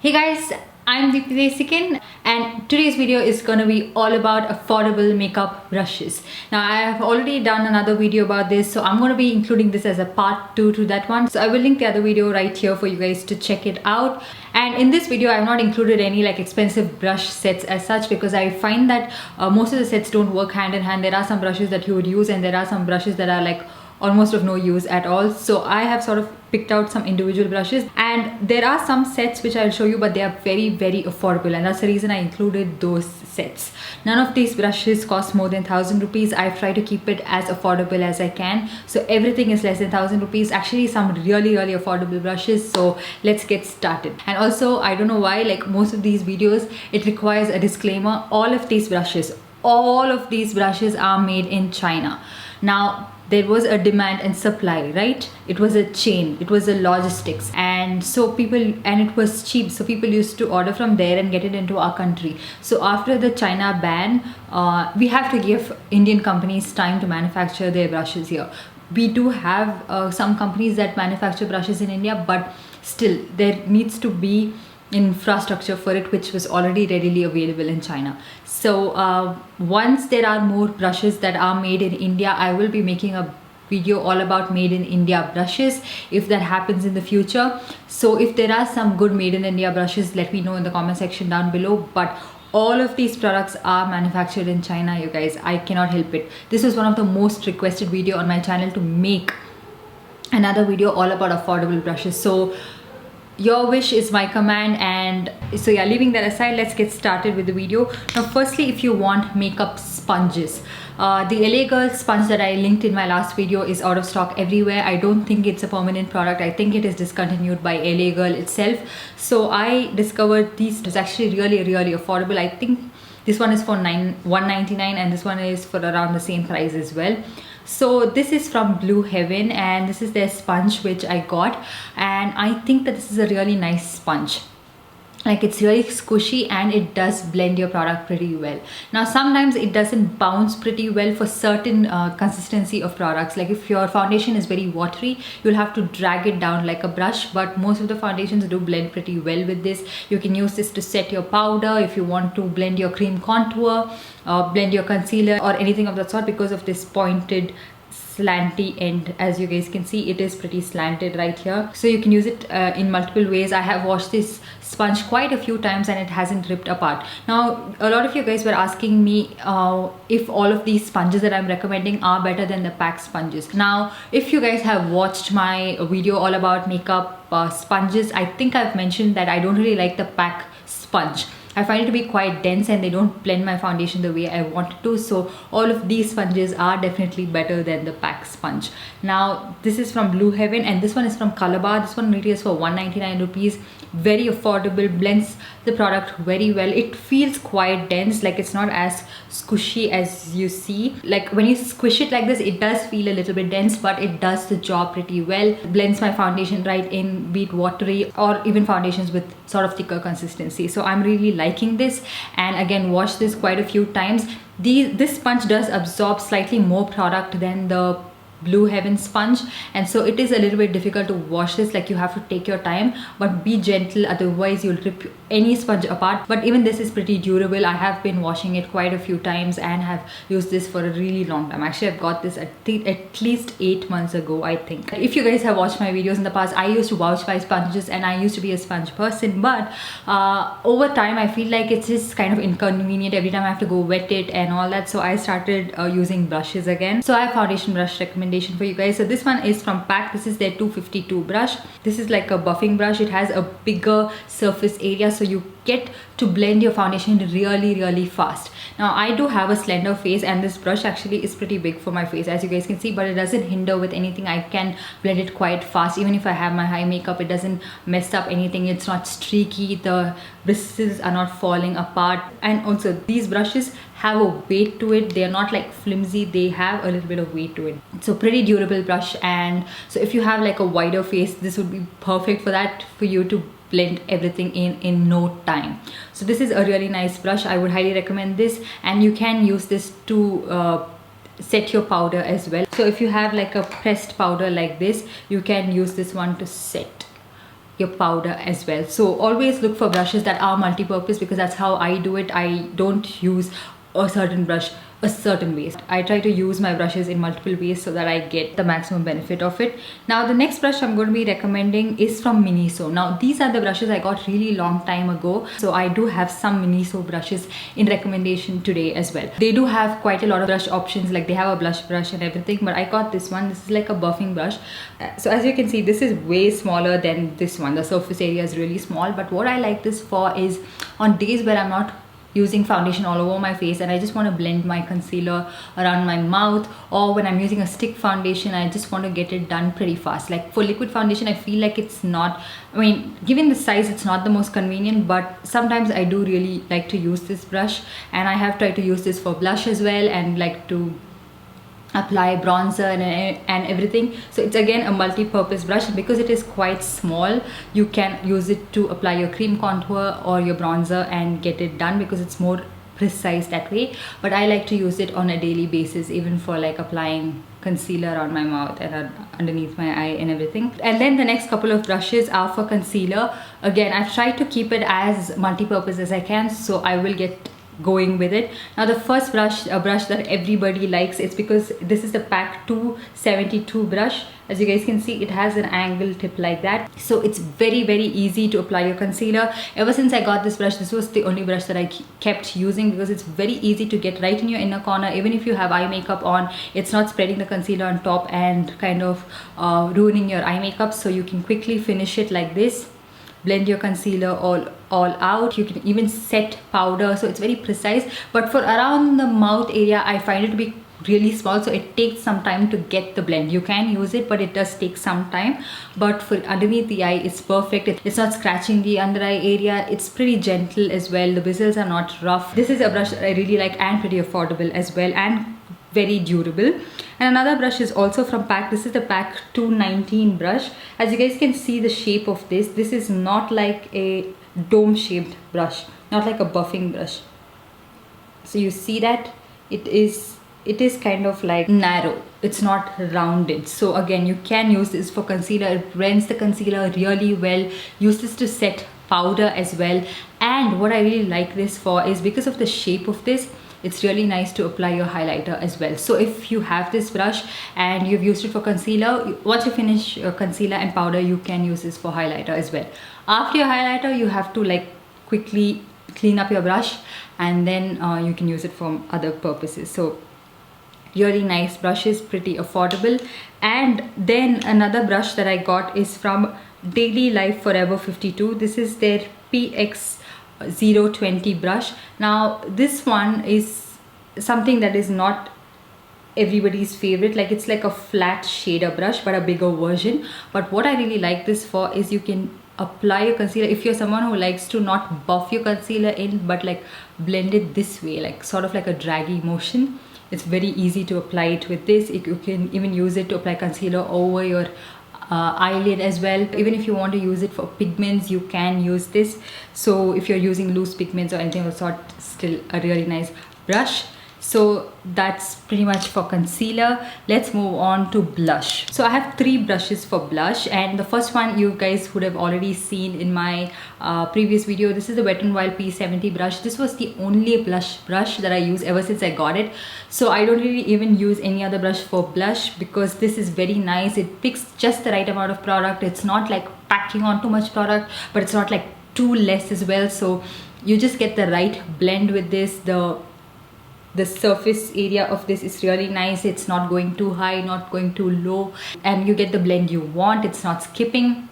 Hey guys, I'm Deepthi Desikan and today's video is going to be all about affordable makeup brushes. Now I have already done another video about this, so I'm going to be including this as a part 2 to that one. So I will link the other video right here for you guys to check it out. And in this video I have not included any like expensive brush sets as such, because I find that most of the sets don't work hand in hand. There are some brushes that you would use and there are some brushes that are like almost of no use at all. So I have sort of picked out some individual brushes, and there are some sets which I'll show you, but they are very affordable, and that's the reason I included those sets. None of these brushes cost more than 1,000 rupees. I've tried to keep it as affordable as I can, so everything is less than 1,000 rupees. Actually some really affordable brushes. So let's get started. And also, I don't know why, like most of these videos it requires a disclaimer. All of these brushes are made in China. Now there was a demand and supply, right? It was a chain, it was a logistics, and so it was cheap, so people used to order from there and get it into our country. So after the China ban, we have to give Indian companies time to manufacture their brushes here. We do have some companies that manufacture brushes in India, but still there needs to be infrastructure for it, which was already readily available in China. So once there are more brushes that are made in India, I will be making a video all about made in India brushes, if that happens in the future. So if there are some good made in India brushes, let me know in the comment section down below. But all of these products are manufactured in China, you guys. I cannot help it. This was one of the most requested video on my channel, to make another video all about affordable brushes. So your wish is my command. And so yeah, leaving that aside, let's get started with the video. Now firstly, if you want makeup sponges, the LA Girl sponge that I linked in my last video is out of stock everywhere. I don't think it's a permanent product. I think it is discontinued by LA Girl itself. So I discovered these. It was actually really affordable. I think this one is for $199 and this one is for around the same price as well. So this is from Blue Heaven, and this is their sponge which I got, and I think that this is a really nice sponge. Like, it's really squishy and it does blend your product pretty well. Now sometimes it doesn't bounce pretty well for certain consistency of products. Like if your foundation is very watery, you'll have to drag it down like a brush, but most of the foundations do blend pretty well with this. You can use this to set your powder if you want to blend your cream contour, blend your concealer or anything of that sort, because of this pointed slanty end. As you guys can see, it is pretty slanted right here, so you can use it in multiple ways. I have washed this sponge quite a few times and it hasn't ripped apart. Now a lot of you guys were asking me if all of these sponges that I'm recommending are better than the PAC sponges. Now if you guys have watched my video all about makeup sponges, I think I've mentioned that I don't really like the PAC sponge. I find it to be quite dense and they don't blend my foundation the way I want it to. So all of these sponges are definitely better than the PAC sponge. Now this is from Blue Heaven and this one is from Colorbar. This one retails for 199 rupees. Very affordable, blends the product very well. It feels quite dense, like it's not as squishy as you see. Like when you squish it like this, it does feel a little bit dense, but it does the job pretty well. Blends my foundation right in, be it watery or even foundations with sort of thicker consistency. So I'm really liking this, and again, wash this quite a few times. This sponge does absorb slightly more product than the Blue Heaven sponge, and so it is a little bit difficult to wash this. Like you have to take your time, but be gentle, otherwise you'll rip any sponge apart. But even this is pretty durable. I have been washing it quite a few times and have used this for a really long time. Actually, I've got this at least 8 months ago, I think. If you guys have watched my videos in the past, I used to vouch by sponges and I used to be a sponge person, but over time I feel like it's just kind of inconvenient. Every time I have to go wet it and all that, so I started using brushes again. So I have foundation brush recommendation for you guys. So this one is from PAC. This is their 252 brush. This is like a buffing brush. It has a bigger surface area, so you get to blend your foundation really fast. Now I do have a slender face and this brush actually is pretty big for my face, as you guys can see, but it doesn't hinder with anything. I can blend it quite fast. Even if I have my high makeup, it doesn't mess up anything. It's not streaky, the bristles are not falling apart. And also these brushes have a weight to it. They are not like flimsy, they have a little bit of weight to it. So pretty durable brush, and so if you have like a wider face, this would be perfect for that, for you to blend everything in no time. So this is a really nice brush. I would highly recommend this, and you can use this to set your powder as well. So if you have like a pressed powder like this, you can use this one to set your powder as well. So always look for brushes that are multi-purpose, because that's how I do it. I don't use a certain brush a certain way. I try to use my brushes in multiple ways so that I get the maximum benefit of it. Now the next brush I'm going to be recommending is from Miniso. Now these are the brushes I got really long time ago, so I do have some Miniso brushes in recommendation today as well. They do have quite a lot of brush options, like they have a blush brush and everything, but I got this one. This is like a buffing brush. So as you can see, this is way smaller than this one. The surface area is really small, but what I like this for is on days where I'm not using foundation all over my face and I just want to blend my concealer around my mouth, or when I'm using a stick foundation, I just want to get it done pretty fast. Like for liquid foundation, I feel like it's not, I mean, given the size, it's not the most convenient, but sometimes I do really like to use this brush, and I have tried to use this for blush as well, and like to apply bronzer and everything. So it's again a multi-purpose brush. Because it is quite small, you can use it to apply your cream contour or your bronzer and get it done, because it's more precise that way. But I like to use it on a daily basis, even for like applying concealer on my mouth and underneath my eye and everything. And then the next couple of brushes are for concealer. Again, I've tried to keep it as multi-purpose as I can, so I will get going with it. Now the first brush, a brush that everybody likes, it's because this is the PAC 272 brush. As you guys can see, it has an angle tip like that, so it's very easy to apply your concealer. Ever since I got this brush, this was the only brush that I kept using, because it's very easy to get right in your inner corner. Even if you have eye makeup on, it's not spreading the concealer on top and kind of ruining your eye makeup, so you can quickly finish it like this. Blend your concealer all out. You can even set powder, so it's very precise. But for around the mouth area, I find it to be really small, so it takes some time to get the blend. You can use it, but it does take some time. But for underneath the eye, it's perfect. It's not scratching the under eye area. It's pretty gentle as well. The bristles are not rough. This is a brush that I really like, and pretty affordable as well, and very durable. And another brush is also from PAC. This is the PAC 219 brush. As you guys can see the shape of this is not like a dome shaped brush, not like a buffing brush. So you see that it is kind of like narrow, it's not rounded. So again, you can use this for concealer. It blends the concealer really well. Use this to set powder as well. And what I really like this for is because of the shape of this, it's really nice to apply your highlighter as well. So if you have this brush and you've used it for concealer, once you finish your concealer and powder, you can use this for highlighter as well. After your highlighter, you have to like quickly clean up your brush, and then you can use it for other purposes. So really nice brushes, pretty affordable. And then another brush that I got is from Daily Life Forever 52. This is their PX 020 brush. Now this one is something that is not everybody's favorite. Like it's like a flat shader brush, but a bigger version. But what I really like this for is you can apply your concealer. If you're someone who likes to not buff your concealer in, but like blend it this way, like sort of like a draggy motion, it's very easy to apply it with this. You can even use it to apply concealer over your eyelid as well. Even if you want to use it for pigments, you can use this. So if you're using loose pigments or anything of the sort, still a really nice brush. So that's pretty much for concealer. Let's move on to blush. So I have 3 brushes for blush, and the first one you guys would have already seen in my previous video. This is the Wet n Wild P70 brush. This was the only blush brush that I use ever since I got it. So I don't really even use any other brush for blush, because this is very nice. It picks just the right amount of product. It's not like packing on too much product, but it's not like too less as well. So you just get the right blend with this. The surface area of this is really nice. It's not going too high, not going too low, and you get the blend you want. It's not skipping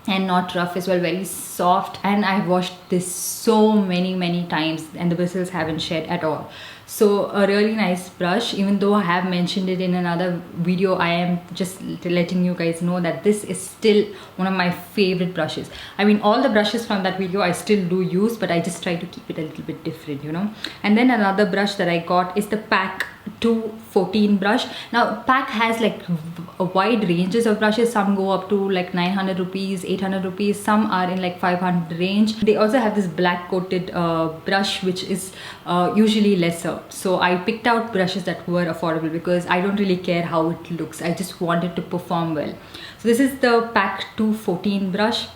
and not rough as well, very soft. And I've washed this so many times and the bristles haven't shed at all. So a really nice brush. Even though I have mentioned it in another video, I am just letting you guys know that this is still one of my favorite brushes. I mean, all the brushes from that video I still do use, but I just try to keep it a little bit different, you know. And then another brush that I got is the PAC 214 brush. Now PAC has like a wide ranges of brushes. Some go up to like 900 rupees, 800 rupees. Some are in like 500 range. They also have this black coated brush, which is usually lesser. So I picked out brushes that were affordable, because I don't really care how it looks. I just want it to perform well. So this is the PAC 214 brush.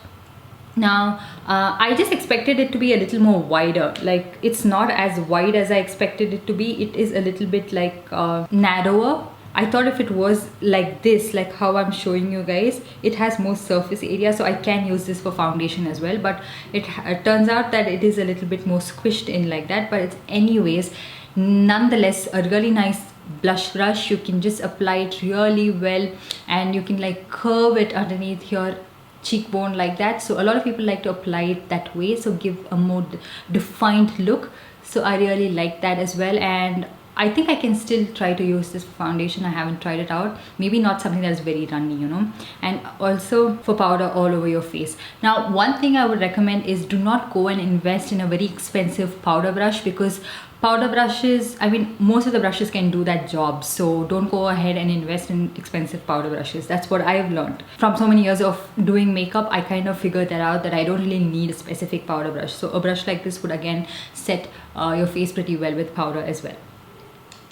Now I just expected it to be a little more wider. Like, it's not as wide as I expected it to be. It is a little bit like narrower. I thought if it was like this, like how I'm showing you guys, it has more surface area, so I can use this for foundation as well. But it turns out that it is a little bit more squished in like that. But it's anyways, nonetheless, a really nice blush brush. You can just apply it really well, and you can like curve it underneath your cheekbone like that. So a lot of people like to apply it that way, so give a more defined look. So I really like that as well, and I think I can still try to use this for foundation. I haven't tried it out. Maybe not something that's very runny, you know. And also for powder all over your face. Now, one thing I would recommend is do not go and invest in a very expensive powder brush, because powder brushes, I mean, most of the brushes can do that job. So don't go ahead and invest in expensive powder brushes. That's what I've learned. From so many years of doing makeup, I kind of figured that out, that I don't really need a specific powder brush. So a brush like this would again set your face pretty well with powder as well.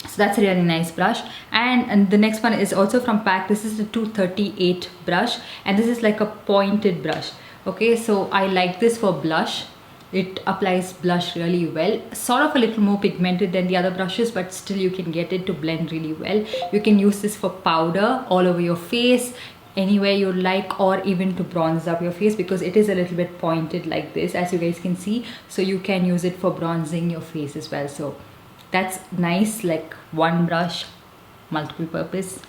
So that's a really nice brush. And the next one is also from PAC. This is the 238 brush, and this is like a pointed brush. Okay, so I like this for blush. It applies blush really well, sort of a little more pigmented than the other brushes, but still you can get it to blend really well. You can use this for powder all over your face, anywhere you like, or even to bronze up your face, because it is a little bit pointed like this, as you guys can see. So you can use it for bronzing your face as well. So that's nice, like one brush, multiple purpose.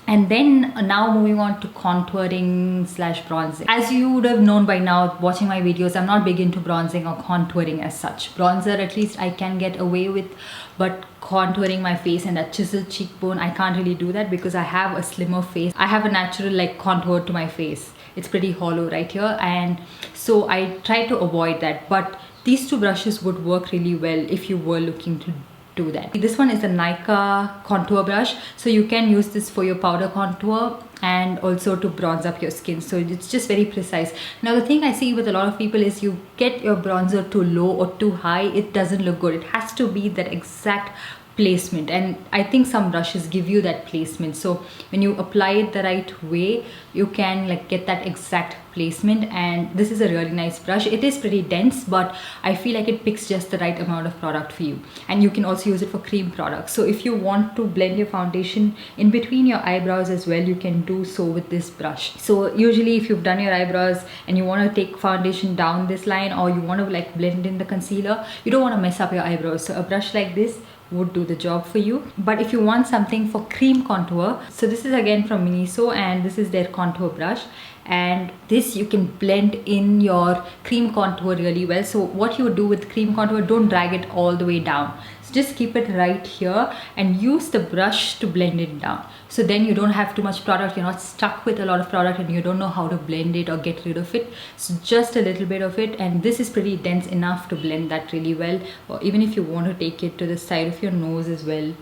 And then now moving on to contouring slash bronzing. As you would have known by now watching my videos, I'm not big into bronzing or contouring as such. Bronzer at least I can get away with, but contouring my face and that chiseled cheekbone, I can't really do that because I have a slimmer face. I have a natural like contour to my face. It's pretty hollow right here, and so I try to avoid that. But these two brushes would work really well if you were looking to do that. This one is a Nykaa contour brush, so you can use this for your powder contour and also to bronze up your skin. So it's just very precise. Now the thing I see with a lot of people is you get your bronzer too low or too high, it doesn't look good. It has to be that exact placement, and I think some brushes give you that placement. So when you apply it the right way, you can like get that exact placement. And this is a really nice brush. It is pretty dense, but I feel like it picks just the right amount of product for you. And you can also use it for cream products. So if you want to blend your foundation in between your eyebrows as well, you can do so with this brush. So usually if you've done your eyebrows and you want to take foundation down this line, or you want to like blend in the concealer, you don't want to mess up your eyebrows, so a brush like this would do the job for you. But if you want something for cream contour, so this is again from Miniso, and this is their contour brush, and this you can blend in your cream contour really well. So what you would do with cream contour, don't drag it all the way down, so just keep it right here and use the brush to blend it down. So then you don't have too much product, you're not stuck with a lot of product and you don't know how to blend it or get rid of it. So just a little bit of it, and this is pretty dense enough to blend that really well. Or even if you want to take it to the side of your nose as well.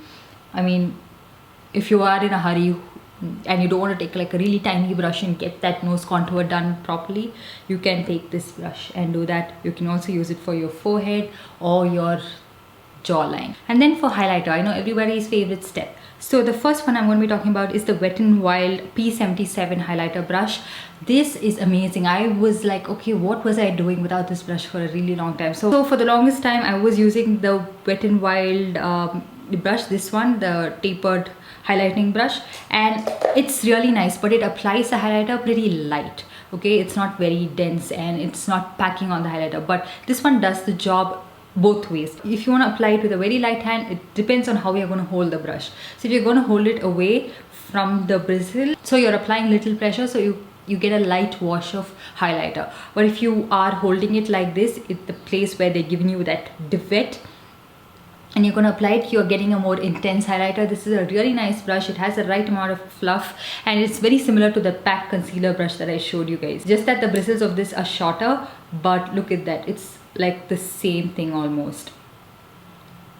I mean, if you are in a hurry and you don't want to take like a really tiny brush and get that nose contour done properly, you can take this brush and do that. You can also use it for your forehead or your jawline. And then for highlighter, I know everybody's favorite step. So the first one I'm going to be talking about is the Wet n Wild P77 highlighter brush. This is amazing. I was like, okay, what was I doing without this brush for a really long time? So for the longest time I was using the Wet n Wild brush, this one, the tapered highlighting brush, and it's really nice, but it applies the highlighter pretty light. Okay, it's not very dense and it's not packing on the highlighter, but this one does the job both ways. If you want to apply it with a very light hand, it depends on how you're going to hold the brush. So if you're going to hold it away from the bristle, so you're applying little pressure, so you get a light wash of highlighter. But if you are holding it like this, it's the place where they're giving you that divot, and you're going to apply it, you're getting a more intense highlighter. This is a really nice brush. It has the right amount of fluff, and it's very similar to the PAC Concealer Brush that I showed you guys. Just that the bristles of this are shorter, but look at that. It's like the same thing almost.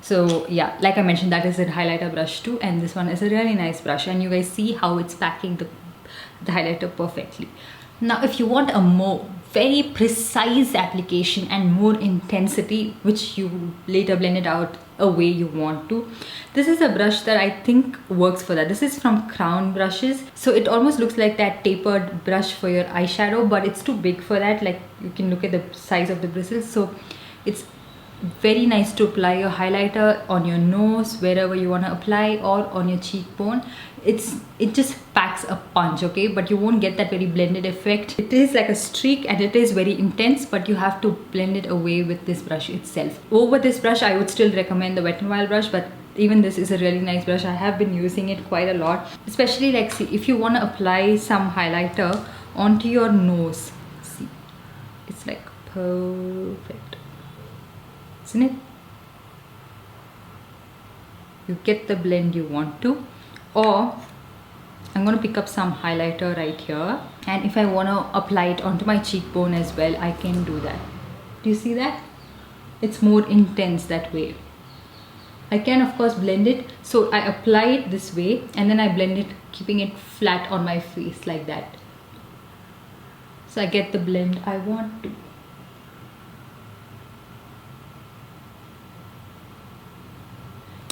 So yeah, like I mentioned, that is a highlighter brush too, and this one is a really nice brush, and you guys see how it's packing the highlighter perfectly. Now if you want a more very precise application and more intensity, which you later blend it out a way you want to. This is a brush that I think works for that. This is from Crown Brushes, so it almost looks like that tapered brush for your eyeshadow, but it's too big for that. Like, you can look at the size of the bristles, so it's very nice to apply your highlighter on your nose, wherever you want to apply, or on your cheekbone. It just packs a punch, okay, but you won't get that very blended effect. It is like a streak and it is very intense, but you have to blend it away with this brush itself. Over this brush, I would still recommend the Wet n Wild brush, but even this is a really nice brush. I have been using it quite a lot, especially like, see, if you want to apply some highlighter onto your nose, see, it's like perfect, isn't it? You get the blend you want to. Or I'm going to pick up some highlighter right here, and if I want to apply it onto my cheekbone as well, I can do that. Do you see that? It's more intense that way. I can of course blend it, so I apply it this way and then I blend it, keeping it flat on my face like that, so I get the blend I want to.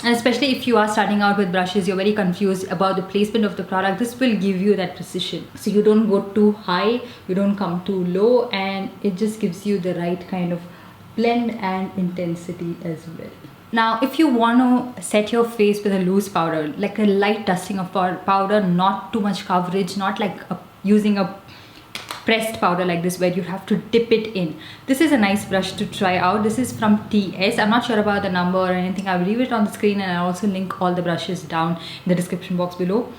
And especially if you are starting out with brushes, you're very confused about the placement of the product, this will give you that precision. So you don't go too high, you don't come too low, and it just gives you the right kind of blend and intensity as well. Now, if you want to set your face with a loose powder, like a light dusting of powder, not too much coverage, not like using a pressed powder like this where you have to dip it in. This is a nice brush to try out. This is from TS. I'm not sure about the number or anything. I'll leave it on the screen, and I'll also link all the brushes down in the description box below.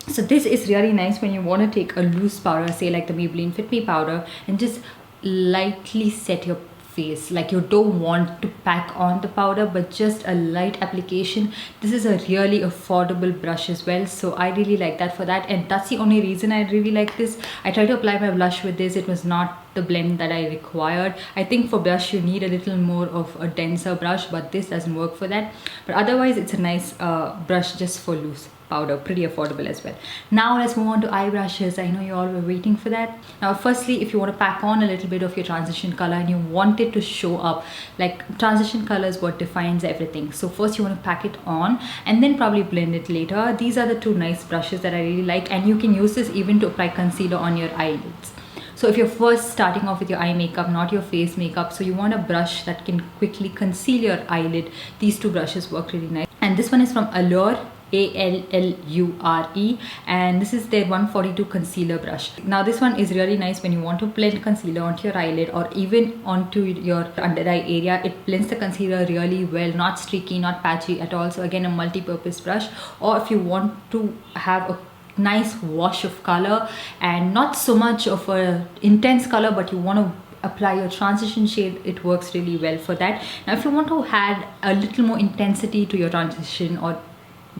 So this is really nice when you want to take a loose powder, say like the Maybelline Fit Me powder, and just lightly set your face. Like, you don't want to pack on the powder, but just a light application. This is a really affordable brush as well, so I really like that for that, and that's the only reason I really like this. I tried to apply my blush with this. It was not the blend that I required. I think for blush you need a little more of a denser brush, but this doesn't work for that. But otherwise it's a nice brush just for loose powder, pretty affordable as well. Now let's move on to eye brushes. I know you all were waiting for that. Now firstly, if you want to pack on a little bit of your transition color and you want it to show up, like, transition color is what defines everything. So first you want to pack it on and then probably blend it later. These are the two nice brushes that I really like, and you can use this even to apply concealer on your eyelids. So if you're first starting off with your eye makeup, not your face makeup, so you want a brush that can quickly conceal your eyelid, these two brushes work really nice. And this one is from Allure, Allure, and this is their 142 concealer brush. Now this one is really nice when you want to blend concealer onto your eyelid or even onto your under eye area. It blends the concealer really well, not streaky, not patchy at all. So again, a multi-purpose brush. Or if you want to have a nice wash of color and not so much of a intense color, but you want to apply your transition shade, it works really well for that. Now if you want to add a little more intensity to your transition or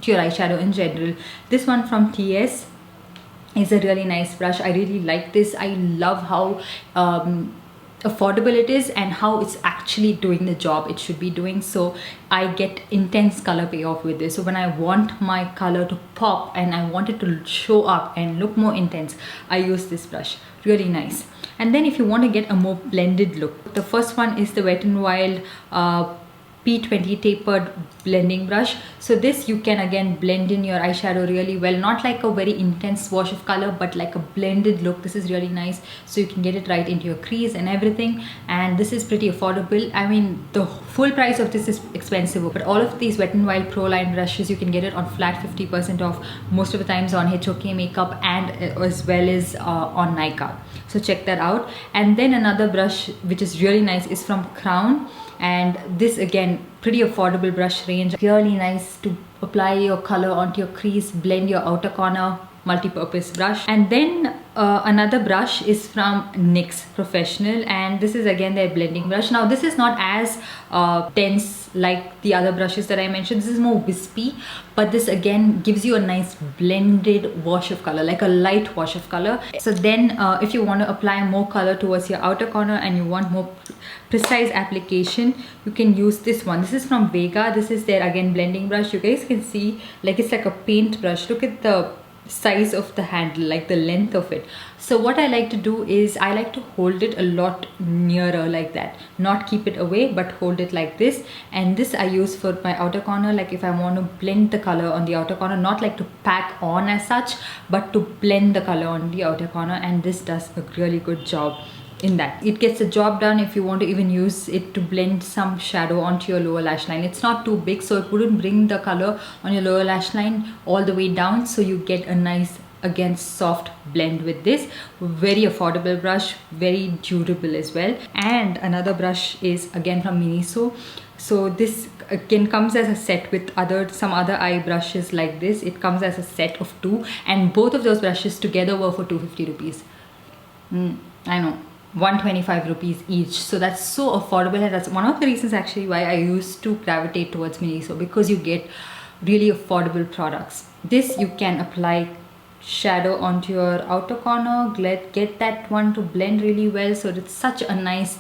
to your eyeshadow in general, this one from TS is a really nice brush. I really like this. I love how affordable it is and how it's actually doing the job it should be doing. So I get intense color payoff with this. So when I want my color to pop and I want it to show up and look more intense, I use this brush. Really nice. And then if you want to get a more blended look, the first one is the Wet n Wild P20 tapered blending brush. So this you can again blend in your eyeshadow really well, not like a very intense wash of color, but like a blended look. This is really nice, so you can get it right into your crease and everything. And this is pretty affordable. I mean, the full price of this is expensive, but all of these Wet n Wild Pro line brushes you can get it on flat 50% off most of the times on HOK Makeup and as well as on Nykaa. So check that out. And then another brush which is really nice is from Crown, and this again pretty affordable brush range, really nice to apply your color onto your crease, blend your outer corner, multi-purpose brush. And then another brush is from NYX Professional, and this is again their blending brush. Now this is not as dense like the other brushes that I mentioned. This is more wispy, but this again gives you a nice blended wash of color, like a light wash of color. So then if you want to apply more color towards your outer corner and you want more precise application, you can use this one. This is from Vega. This is their again blending brush. You guys can see like it's like a paint brush. Look at the size of the handle, like the length of it. So what I like to do is I like to hold it a lot nearer like that, not keep it away but hold it like this. And this I use for my outer corner, like if I want to blend the color on the outer corner, not like to pack on as such, but to blend the color on the outer corner. And this does a really good job in that. It gets the job done. If you want to even use it to blend some shadow onto your lower lash line, it's not too big, so it wouldn't bring the color on your lower lash line all the way down, so you get a nice, again, soft blend with this. Very affordable brush, very durable as well. And another brush is again from Miniso. So this again comes as a set with some other eye brushes like this. It comes as a set of 2, and both of those brushes together were for 250 rupees. I know, 125 rupees each. So that's so affordable, and that's one of the reasons actually why I used to gravitate towards Miniso, because you get really affordable products. This you can apply shadow onto your outer corner, get that one to blend really well. So it's such a nice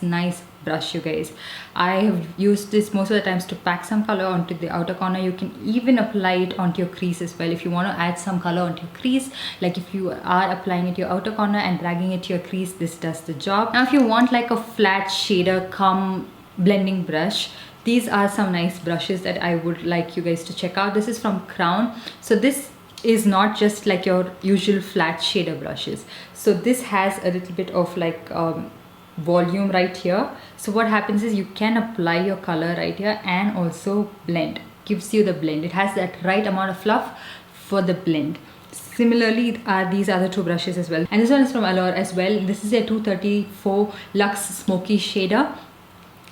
brush, you guys. I have used this most of the times to pack some color onto the outer corner. You can even apply it onto your crease as well if you want to add some color onto your crease. Like if you are applying it to your outer corner and dragging it to your crease, this does the job. Now if you want like a flat shader come blending brush, these are some nice brushes that I would like you guys to check out. This is from Crown. So this is not just like your usual flat shader brushes. So this has a little bit of like volume right here. So what happens is you can apply your color right here and also blend. Gives you the blend. It has that right amount of fluff for the blend. Similarly are these other 2 brushes as well. And this one is from Allure as well. This is a 234 Luxe Smoky Shader.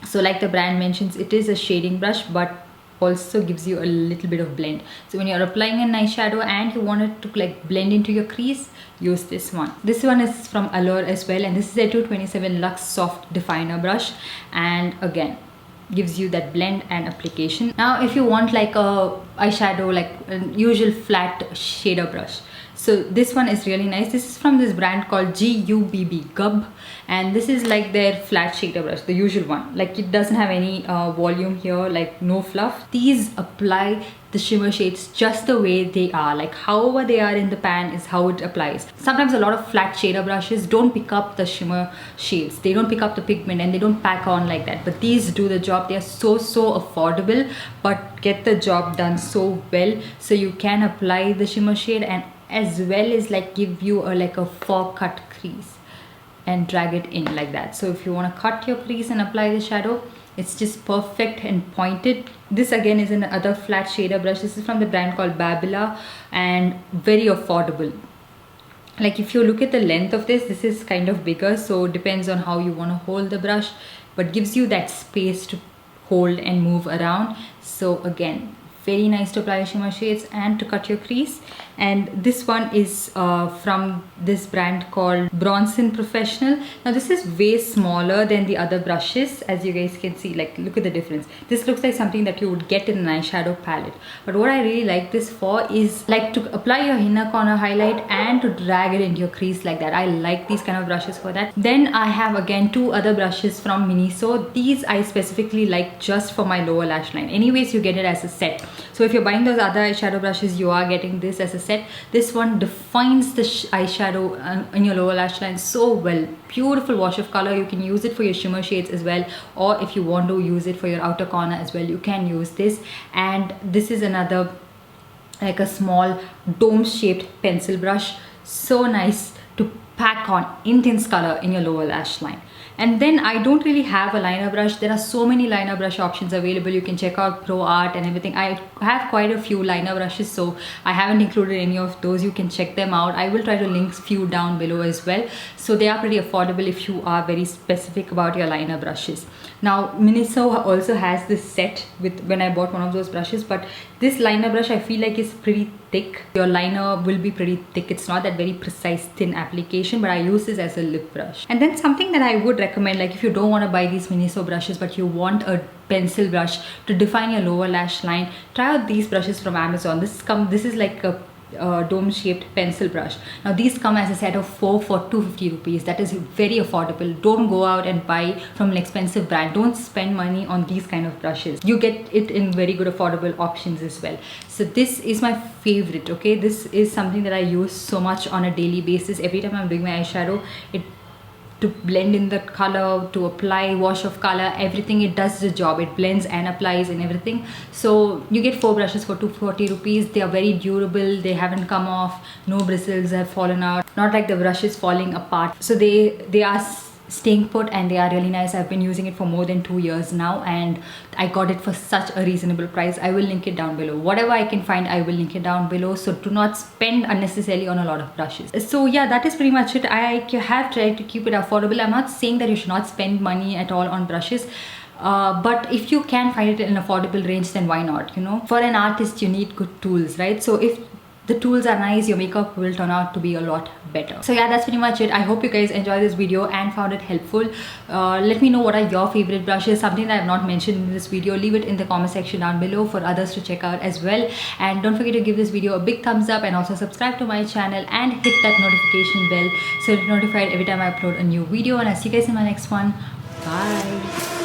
So like the brand mentions, it is a shading brush but also gives you a little bit of blend. So when you're applying an eyeshadow and you want it to like blend into your crease, use this one. This one is from Allure as well, and this is a 227 Luxe Soft Definer brush, and again gives you that blend and application. Now if you want like a eyeshadow, like a usual flat shader brush, so this one is really nice. This is from this brand called Gubb, and this is like their flat shader brush, the usual one. Like it doesn't have any volume here, like no fluff. These apply the shimmer shades just the way they are, like however they are in the pan is how it applies. Sometimes a lot of flat shader brushes don't pick up the shimmer shades, they don't pick up the pigment, and they don't pack on like that, but these do the job. They are so affordable but get the job done so well. So you can apply the shimmer shade and as well as like give you a like a 4-cut crease and drag it in like that. So if you want to cut your crease and apply the shadow, it's just perfect and pointed. This again is another flat shader brush. This is from the brand called Babila and very affordable. Like if you look at the length of this is kind of bigger, so it depends on how you want to hold the brush, but gives you that space to hold and move around. So again, very nice to apply shimmer shades and to cut your crease. And this one is from this brand called Bronson Professional. Now this is way smaller than the other brushes, as you guys can see. Like look at the difference. This looks like something that you would get in an eyeshadow palette, but what I really like this for is like to apply your inner corner highlight and to drag it into your crease like that. I like these kind of brushes for that. Then I have again 2 other brushes from Miniso. These I specifically like just for my lower lash line. Anyways, you get it as a set. So if you're buying those other eyeshadow brushes, you are getting this as a set. This one defines the eyeshadow in your lower lash line so well. Beautiful wash of color. You can use it for your shimmer shades as well, or if you want to use it for your outer corner as well, you can use this. And this is another like a small dome shaped pencil brush. So nice to pack on intense color in your lower lash line. And then I don't really have a liner brush. There are so many liner brush options available. You can check out Pro Art and everything. I have quite a few liner brushes, so I haven't included any of those. You can check them out. I will try to link few down below as well. So they are pretty affordable if you are very specific about your liner brushes. Now Miniso also has this set with when I bought one of those brushes, but this liner brush I feel like is pretty thick. Your liner will be pretty thick. It's not that very precise thin application, but I use this as a lip brush. And then something that I would recommend, like if you don't want to buy these Miniso brushes but you want a pencil brush to define your lower lash line, try out these brushes from Amazon. This is like a dome shaped pencil brush. Now these come as a set of 4 for 250 rupees. That is very affordable. Don't go out and buy from an expensive brand. Don't spend money on these kind of brushes. You get it in very good affordable options as well. So this is my favorite. Okay, this is something that I use so much on a daily basis. Every time I'm doing my eyeshadow, to blend in the color, to apply wash of color, everything, it does the job. It blends and applies and everything. So you get 4 brushes for 240 rupees. They are very durable. They haven't come off. No bristles have fallen out. Not like the brush is falling apart. So they are staying put and they are really nice. I've been using it for more than 2 years now and I got it for such a reasonable price. I will link it down below. Whatever I can find, I will link it down below. So do not spend unnecessarily on a lot of brushes. So yeah, that is pretty much it. I have tried to keep it affordable. I'm not saying that you should not spend money at all on brushes. But if you can find it in an affordable range, then why not? You know, for an artist, you need good tools, right? So if the tools are nice, your makeup will turn out to be a lot better. So yeah, that's pretty much it. I hope you guys enjoyed this video and found it helpful. Let me know what are your favorite brushes, something that I have not mentioned in this video. Leave it in the comment section down below for others to check out as well. And don't forget to give this video a big thumbs up and also subscribe to my channel and hit that notification bell so you're notified every time I upload a new video. And I'll see you guys in my next one. Bye.